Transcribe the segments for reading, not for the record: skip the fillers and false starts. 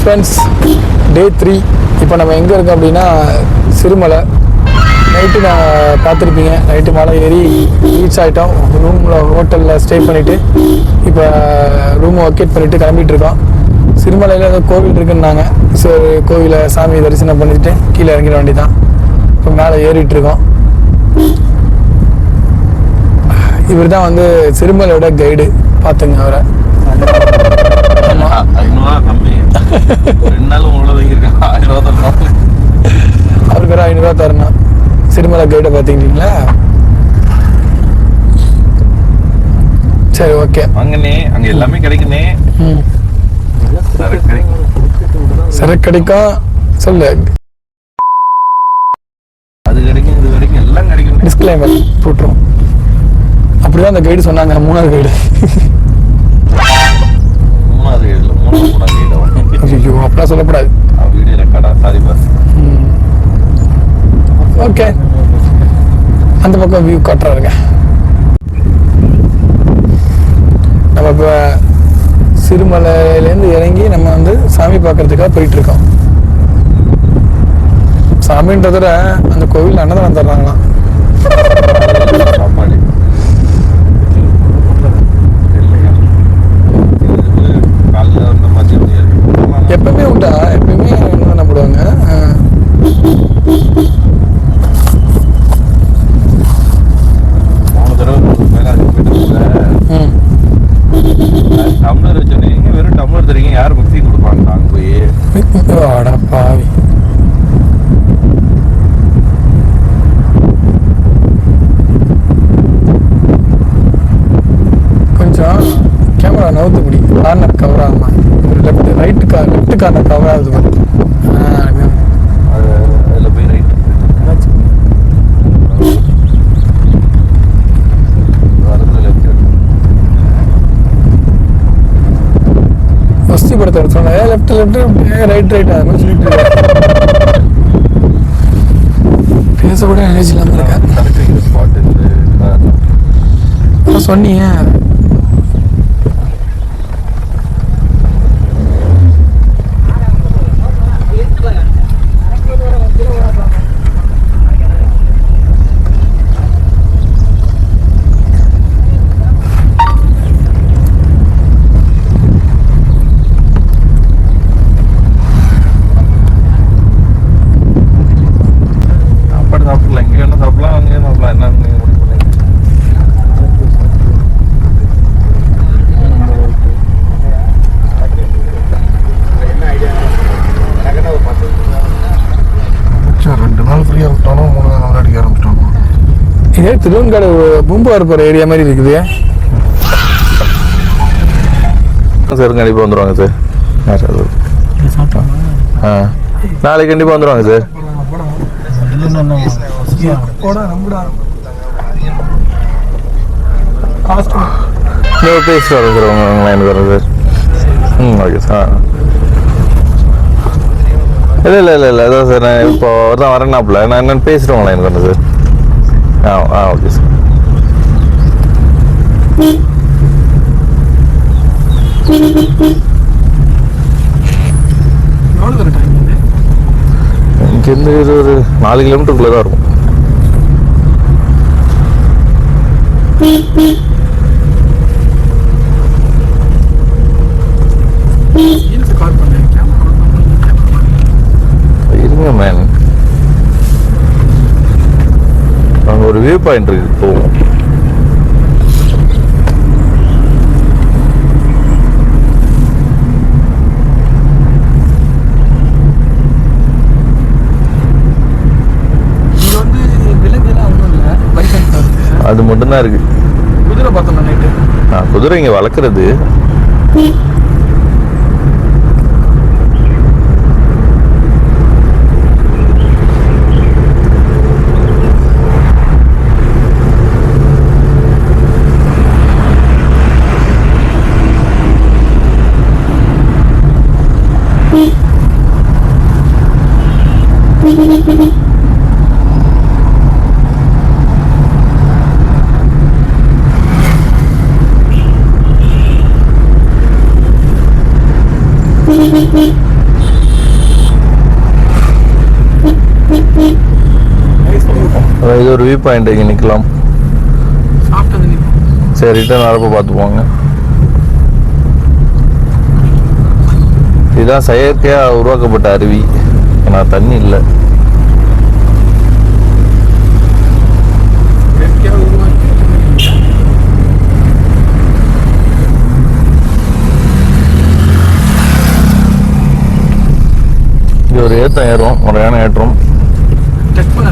Friends, டே 3. இப்போ நம்ம எங்கே இருக்கோம் அப்படின்னா சிறுமலை. நைட்டு நான் பார்த்துருப்பீங்க, நைட்டு மலை ஏறி ரீச் ஆகிட்டோம். ரூமில் ஹோட்டலில் ஸ்டே பண்ணிவிட்டு இப்போ ரூமை ஒக்கேட் பண்ணிவிட்டு கிளம்பிட்டு இருக்கோம். சிறுமலையில் ஏதோ கோவில் இருக்குன்னாங்க. சரி, கோவிலை சாமி தரிசனம் பண்ணிவிட்டு கீழே இறங்கிட வேண்டி தான். இப்போ மேலே ஏறிட்டு இருக்கோம். இவர் தான் வந்து சிறுமலையோட கைடு. பார்த்துங்க அவரை. அவருக்கு ஒரு 500 ரூபா தரணும். சிறுமலை கைடை பார்த்தீங்களா? சரி, ஓகே. அங்கனே அங்க எல்லாமே கிடைக்குனே. சரக்கு கிடைக்கும். சொல்லு. அது கிடைக்கும், இது கிடைக்கும், எல்லாம் கிடைக்கும். டிஸ்க்ளைமர் போட்டுரும். அப்படிதான் அந்த கைடு சொன்னாங்க. மூணாவது கைடு. ஐயோ, அப்படிலாம் சொல்லக்கூடாது. வீடியோ ரெக்கார்டா? Sorry boss. ஓகே, அந்த பக்கம் வியூ காட்டுறாருங்க. நம்ம இப்போ சிறுமலையிலேருந்து இறங்கி நம்ம வந்து சாமி பார்க்கறதுக்காக போயிட்டு இருக்கோம். சாமின்றதோட அந்த கோவில் அன்னதானம் தர்றாங்களாம். சாப்பாடு எப்பவுமே உண்டா? எப்பவுமே என்ன போடுவாங்க? டம்ளர் வச்சோன்னீங்க, வெறும் டம்ளர் தரீங்க. யார் மிக்சி கொடுப்பாங்க? நாங்க போய் பாவி. கொஞ்சம் கேமரா நவுத்து பிடி. கார்னர் கவர் ஆகுமா? லெஃப்ட் கார்னர் கவர் ஆகுது. அதில் போய் ரைட் வசதி படத்தை சொன்னேன். லெஃப்ட் ரைட் அது மாதிரி சொல்லிட்டு பேச கூட எனர்ஜி இல்லாமல் இருக்கேன். சொன்னீங்க. இதே திருவன்காடு பூம்புவார் போகிற ஏரியா மாதிரி இருக்குது சார். கண்டிப்பாக வந்துடுவாங்க சார். நாளைக்கு கண்டிப்பாக வந்துடுவாங்க சார். பேசிட்டு வரேன் சார். உங்க லைனுக்கு வரேன் சார். Okay sir. இல்லை அதான் சார். நான் இப்போ தான் வரேன்னாப்புல. நான் என்னென்னு பேசிட்டு உங்க லைனுக்கு வரேன் சார். Okay sir. இங்கேருந்து ஒரு 4 கிலோமீட்டருக்குள்ளே தான் இருக்கும். இருங்க மேன், அங்கே ஒரு வியூ பாயிண்ட் இருக்கு, போவோம். அது மட்டும்தான் இருக்கு. குதிரை பார்த்தோம் நைட்டு. குதிரை இங்கே வளர்க்குறது. ஒரு வியூ பாயிண்ட் இங்கே நிற்கலாம். சாப்பிட்டது நிற்போம். சரி, ரிட்டர்ன் வரப்போ பார்த்து போங்க. இதுதான் செயற்கையாக உருவாக்கப்பட்ட அருவி. ஆனால் தண்ணி இல்லை. இது ஒரு ஏற்றம் ஏறும், முறையான ஏற்றம். டச் பண்ண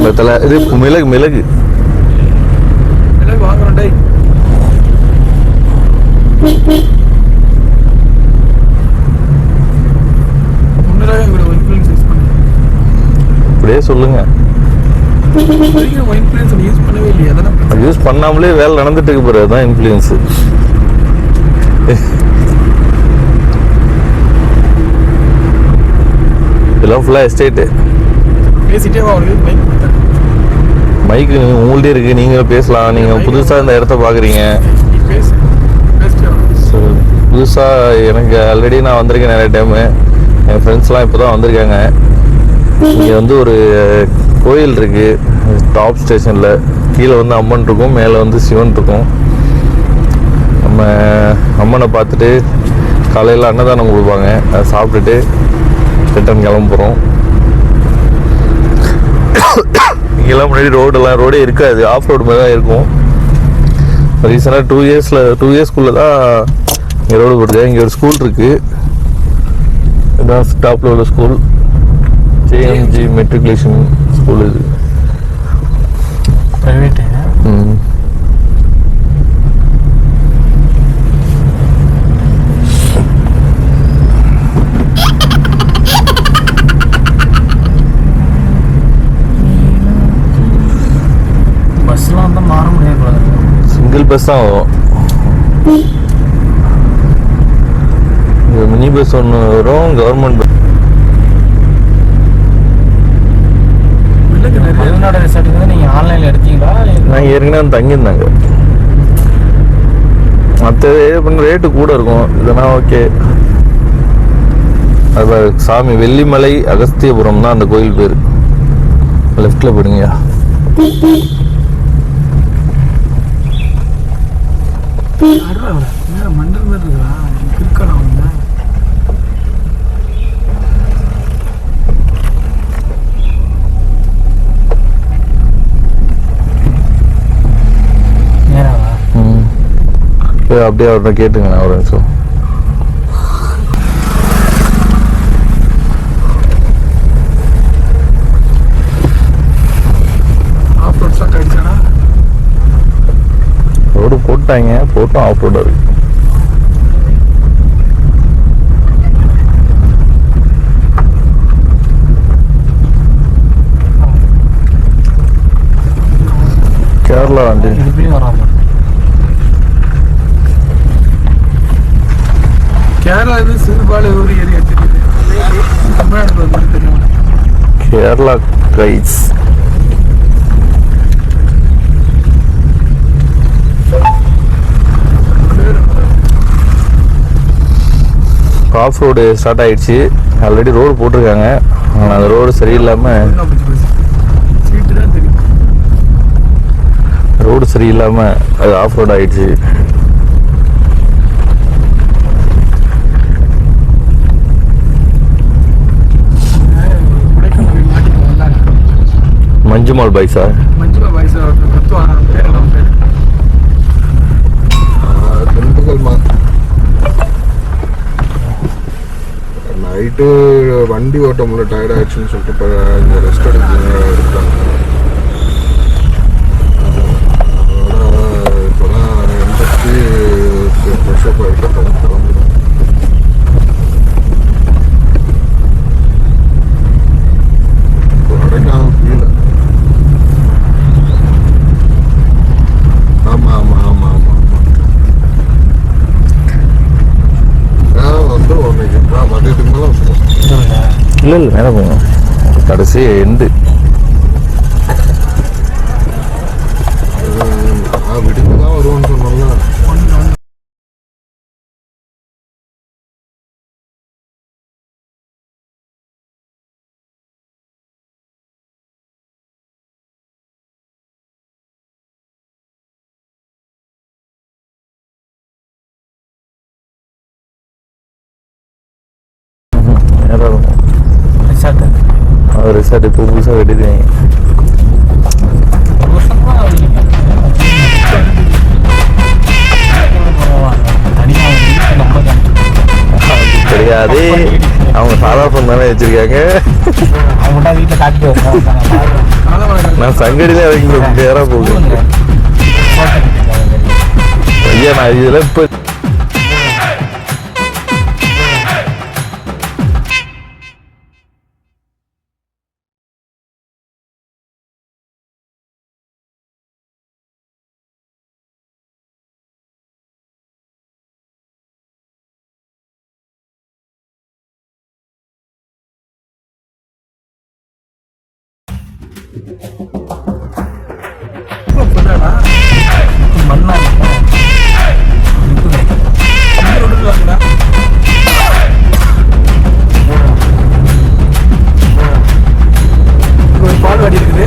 வெத்தலை. இது மிளகு மிளகு மிளகு வாங்குறோம். டை முன்னராக எங்களோட இன்ஃப்ளூயன்ஸ் யூஸ் பண்ணி அப்படியே சொல்லுங்க. இன்ஃப்ளூயன்ஸ் யூஸ் பண்ணவே இல்லையா? அதெல்லாம் யூஸ் பண்ணாமலே வேலை நடந்துட்டு இருக்கு பாரு, அதுதான் இன்ஃப்ளூயன்ஸு. இதெல்லாம் ஃபுல்லாக எஸ்டேட்டு. பேசிட்டே அவங்களுக்கு மைக்கு உங்கள்கிட்டே இருக்குது, நீங்கள் பேசலாம். நீங்கள் புதுசாக இந்த இடத்த பார்க்குறீங்க. புதுசாக எனக்கு ஆல்ரெடி நான் வந்திருக்கேன் நிறைய டைமு. என் ஃப்ரெண்ட்ஸ்லாம் இப்போ தான் வந்திருக்காங்க. இங்கே வந்து ஒரு கோயில் இருக்குது டாப் ஸ்டேஷனில். கீழே வந்து அம்மன் இருக்கும், மேலே வந்து சிவன் இருக்கும். நம்ம அம்மனை பார்த்துட்டு காலையில் அன்னதானம் கொடுப்பாங்க. அதை சாப்பிட்டுட்டு ரிட்டர்ன் கிளம்ப போகிறோம். இங்கெல்லாம் முன்னாடி ரோடே இருக்காது, ஆஃப் ரோடு மாதிரி தான் இருக்கும். ரீசெண்டாக 2 இயர்ஸ்க்குள்ளே தான் இங்கே ரோடு போடுது. இங்கே ஒரு ஸ்கூல் இருக்குது, இதுதான் ஸ்டாப்பில் உள்ள ஸ்கூல். JMG matriculation school. இது ப்ரைவேட்டு. பஸ்லாம் வந்து மாற முடியாது, சிங்கிள் பஸ் தான் வரும். மினி பஸ் ஒன்று வரும், கவர்மெண்ட் பஸ். வெளிநாடு ரிசார்ட்டுக்கு வந்து நீங்கள் ஆன்லைனில் எடுத்தீங்களா? நாங்கள் ஏற்கனவே தங்கியிருந்தாங்க. மற்ற பண்ண ரேட்டு கூட இருக்கும், இதெல்லாம் ஓகே. அது சாமி வெள்ளிமலை அகஸ்தியபுரம் தான் அந்த கோயில் பேர். லெஃப்டில் போடுங்க. மண்டல் மாதிரி இருக்கா இருக்கா? அப்படியே அவர்கிட்ட கேட்டுங்க. நான் ஒரு நிமிஷம். ரோடு போட்டாங்க, போட்டோம் ஆஃப் ரோடு இருக்கு. கேரளா வண்டி வராம. கேரளா இது சிறுபாலை ஒரு ஏரியா தெரியுது. தமிழ்நாடு வந்து தெரியும். Kerala guys. Off road start ஆயிடுச்சு. ஆல்ரெடி ரோடு போட்டிருக்காங்க, ஆனால் அந்த ரோடு சரியில்லாமல் அது ஆஃப் ரோடு ஆயிடுச்சு. மஞ்சுமால் பைசா நைட்டு வண்டி ஓட்ட முடியல, டயர்ட் ஆயிடுச்சுன்னு சொல்லிட்டு இப்போ இங்கே ரெஸ்ட் எடுத்தாங்க. இல்லை இல்லை மேலே போகணும். கடைசி எண்டு. விடுங்க தான் வருவோன்னு சொன்னோம்ல. அது ரிசார்ட் இப்போ புதுசாக கட்டிடுவீங்க. கிடையாது, அவங்க சாதா ஃபோன் தானே வச்சிருக்காங்க. நான் சங்கடியில வைக்கணும் நேராக போகுது. ஐயா நான் இதில் இப்போ பால்வாடி இருக்குது.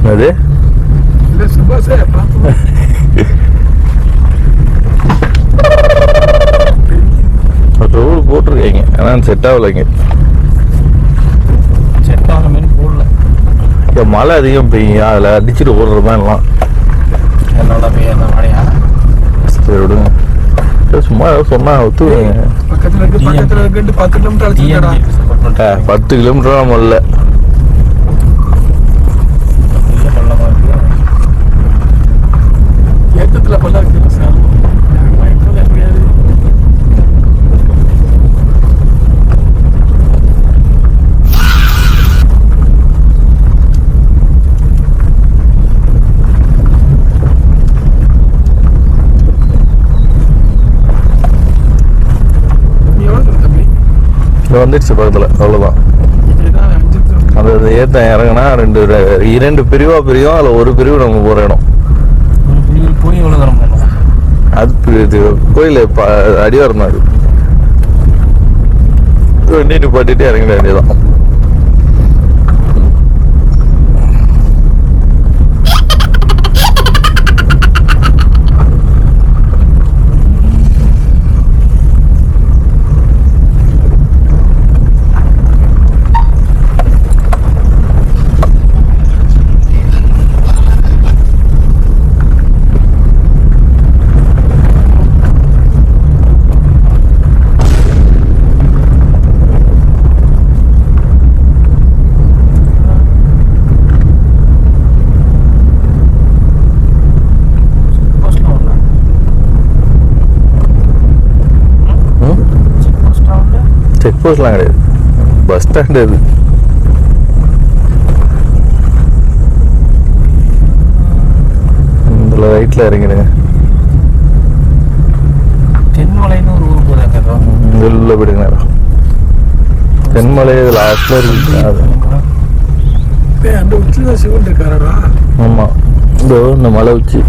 அது ரோடு போட்டிருக்கீங்க, ஆனால் செட் ஆகலைங்க. செட் ஆகிற மாதிரி போடல. இப்போ மழை அதிகம் பெய்யும், அதில் அடிச்சுட்டு ஓடுற மாதிரிலாம். என்னோட அந்த மழையா? சரி விடுங்க, சும்மா சொன்னா ஒத்துவீங்க. பக்கத்தில் இருக்கு 10 கிலோமீட்டர் அழைச்சிட்டா. 10 கிலோமீட்டர் நம்ம இல்லை. ஏற்றத்தில் பல்ல இருக்கு சார். வந்துடுச்சு பக்கத்தில், அவ்வளோதான். அது ஏற்ற இறங்கினா 2 பிரிவா பிரியும். அதில் ஒரு பிரிவு நம்ம போகிற இடம். போய் எவ்வளோ தரம் போகணும்? அது கோயில் அடிவாரம் தான். அது வண்டி நிப்பாட்டிட்டு இறங்கிட வேண்டியதான். செக் போஸ்ட்லாம் கிடையாது, பஸ் ஸ்டாண்டு இது. இதில் ரைட்டில் இறங்கிடுங்க. தென்மலைன்னு ஒரு ஊர் போதாங்க. உள்ள போயிடுங்க. தென்மலை லாஸ்ட்ல இருக்கு. அந்த உச்சிதான் சிவன் இருக்காரா? ஆமாம், இதோ இந்த மலை உச்சி.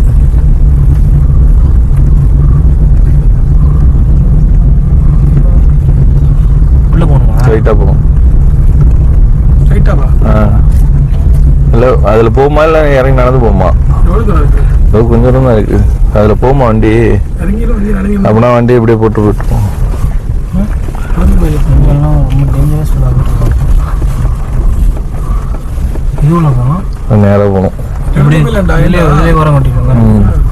ரைட்டாக போகும். ரைட்டாவா? இல்லை அதில் போகுமா இல்லை இறங்கி நடந்து போகுமா? கொஞ்சம் தூரம் தான் இருக்குது. அதில் போகுமா வண்டி? அப்படின்னா வண்டி இப்படியே போட்டு போயிட்டுருக்கோம். நேராக போகணும். வர மாட்டேங்குது.